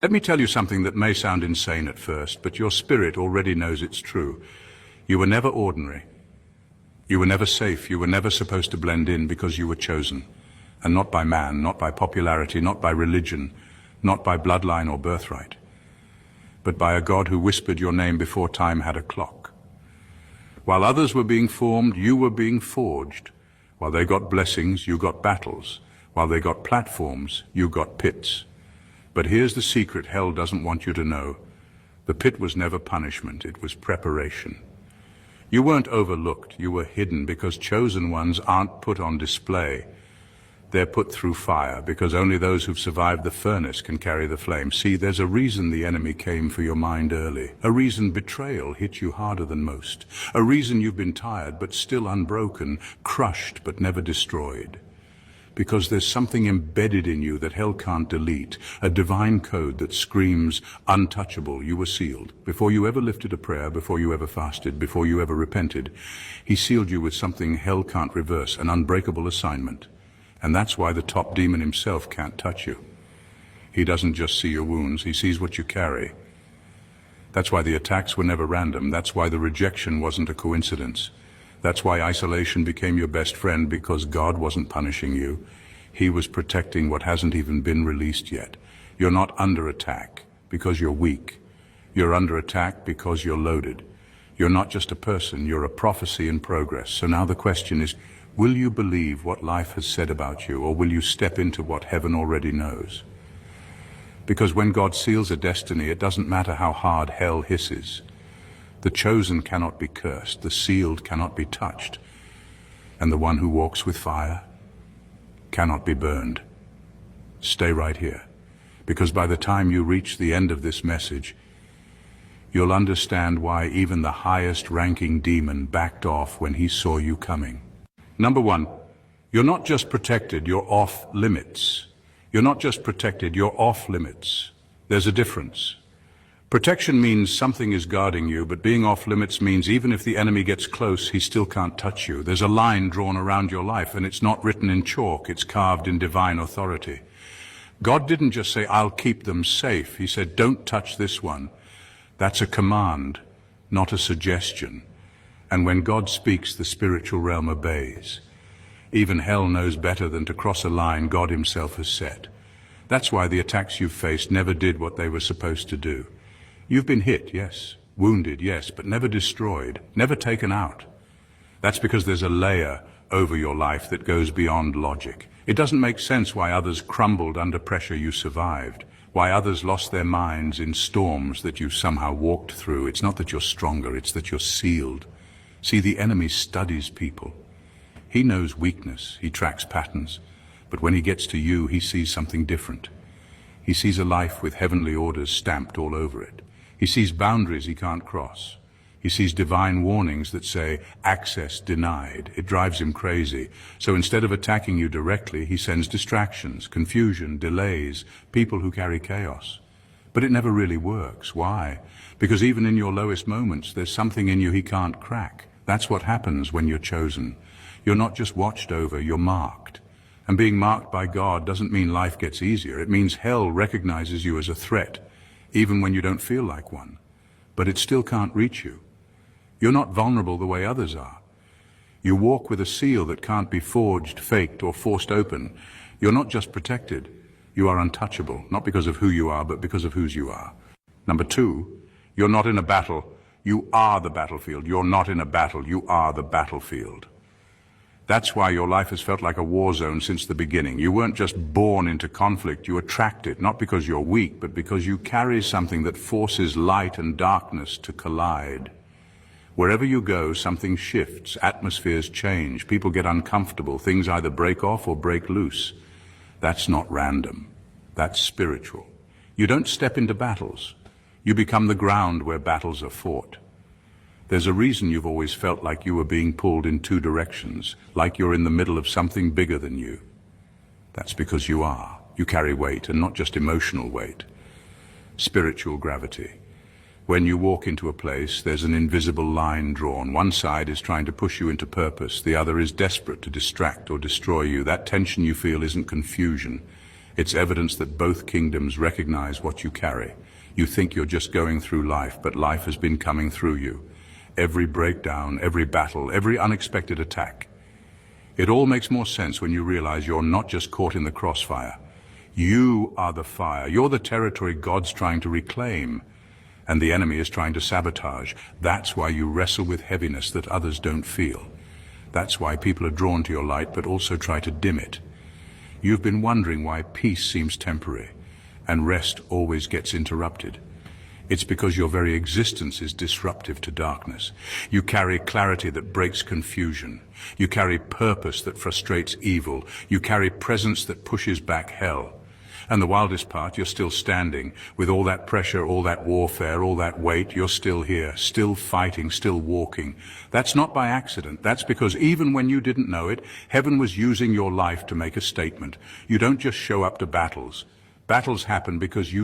Let me tell you something that may sound insane at first, but your spirit already knows it's true. You were never ordinary. You were never safe. You were never supposed to blend in because you were chosen. And not by man, not by popularity, not by religion, not by bloodline or birthright, but by a God who whispered your name before time had a clock. While others were being formed, you were being forged. While they got blessings, you got battles. While they got platforms, you got pits. But here's the secret hell doesn't want you to know. The pit was never punishment, it was preparation. You weren't overlooked, you were hidden, because chosen ones aren't put on display. They're put through fire, because only those who've survived the furnace can carry the flame. See, there's a reason the enemy came for your mind early. A reason betrayal hit you harder than most. A reason you've been tired but still unbroken, crushed but never destroyed. Because there's something embedded in you that hell can't delete, a divine code that screams, untouchable, you were sealed. Before you ever lifted a prayer, before you ever fasted, before you ever repented, he sealed you with something hell can't reverse, an unbreakable assignment. And that's why the top demon himself can't touch you. He doesn't just see your wounds, he sees what you carry. That's why the attacks were never random. That's why the rejection wasn't a coincidence. That's why isolation became your best friend, because God wasn't punishing you. He was protecting what hasn't even been released yet. You're not under attack because you're weak. You're under attack because you're loaded. You're not just a person, you're a prophecy in progress. So now the question is, will you believe what life has said about you, or will you step into what heaven already knows? Because when God seals a destiny, it doesn't matter how hard hell hisses. The chosen cannot be cursed, the sealed cannot be touched, and the one who walks with fire cannot be burned. Stay right here, because by the time you reach the end of this message, you'll understand why even the highest ranking demon backed off when he saw you coming. Number one, you're not just protected, you're off limits. You're not just protected, you're off limits. There's a difference. Protection means something is guarding you, but being off limits means even if the enemy gets close, he still can't touch you. There's a line drawn around your life, and it's not written in chalk, it's carved in divine authority. God didn't just say, I'll keep them safe. He said, don't touch this one. That's a command, not a suggestion. And when God speaks, the spiritual realm obeys. Even hell knows better than to cross a line God himself has set. That's why the attacks you've faced never did what they were supposed to do. You've been hit, yes, wounded, yes, but never destroyed, never taken out. That's because there's a layer over your life that goes beyond logic. It doesn't make sense why others crumbled under pressure you survived, why others lost their minds in storms that you somehow walked through. It's not that you're stronger, it's that you're sealed. See, the enemy studies people. He knows weakness, he tracks patterns, but when he gets to you, he sees something different. He sees a life with heavenly orders stamped all over it. He sees boundaries he can't cross. He sees divine warnings that say, access denied. It drives him crazy. So instead of attacking you directly, he sends distractions, confusion, delays, people who carry chaos. But it never really works. Why? Because even in your lowest moments, there's something in you he can't crack. That's what happens when you're chosen. You're not just watched over, you're marked. And being marked by God doesn't mean life gets easier. It means hell recognizes you as a threat, even when you don't feel like one. But it still can't reach you. You're not vulnerable the way others are. You walk with a seal that can't be forged, faked, or forced open. You're not just protected. You are untouchable, not because of who you are, but because of whose you are. Number two, you're not in a battle. You are the battlefield. You're not in a battle. You are the battlefield. That's why your life has felt like a war zone since the beginning. You weren't just born into conflict, you attract it, not because you're weak, but because you carry something that forces light and darkness to collide. Wherever you go, something shifts, atmospheres change, people get uncomfortable, things either break off or break loose. That's not random, that's spiritual. You don't step into battles, you become the ground where battles are fought. There's a reason you've always felt like you were being pulled in two directions, like you're in the middle of something bigger than you. That's because you are. You carry weight, and not just emotional weight. Spiritual gravity. When you walk into a place, there's an invisible line drawn. One side is trying to push you into purpose, the other is desperate to distract or destroy you. That tension you feel isn't confusion. It's evidence that both kingdoms recognize what you carry. You think you're just going through life, but life has been coming through you. Every breakdown, every battle, every unexpected attack. It all makes more sense when you realize you're not just caught in the crossfire. You are the fire. You're the territory God's trying to reclaim, and the enemy is trying to sabotage. That's why you wrestle with heaviness that others don't feel. That's why people are drawn to your light, but also try to dim it. You've been wondering why peace seems temporary, and rest always gets interrupted. It's because your very existence is disruptive to darkness. You carry clarity that breaks confusion. You carry purpose that frustrates evil. You carry presence that pushes back hell. And the wildest part, you're still standing. With all that pressure, all that warfare, all that weight, you're still here, still fighting, still walking. That's not by accident. That's because even when you didn't know it, heaven was using your life to make a statement. You don't just show up to battles. Battles happen because you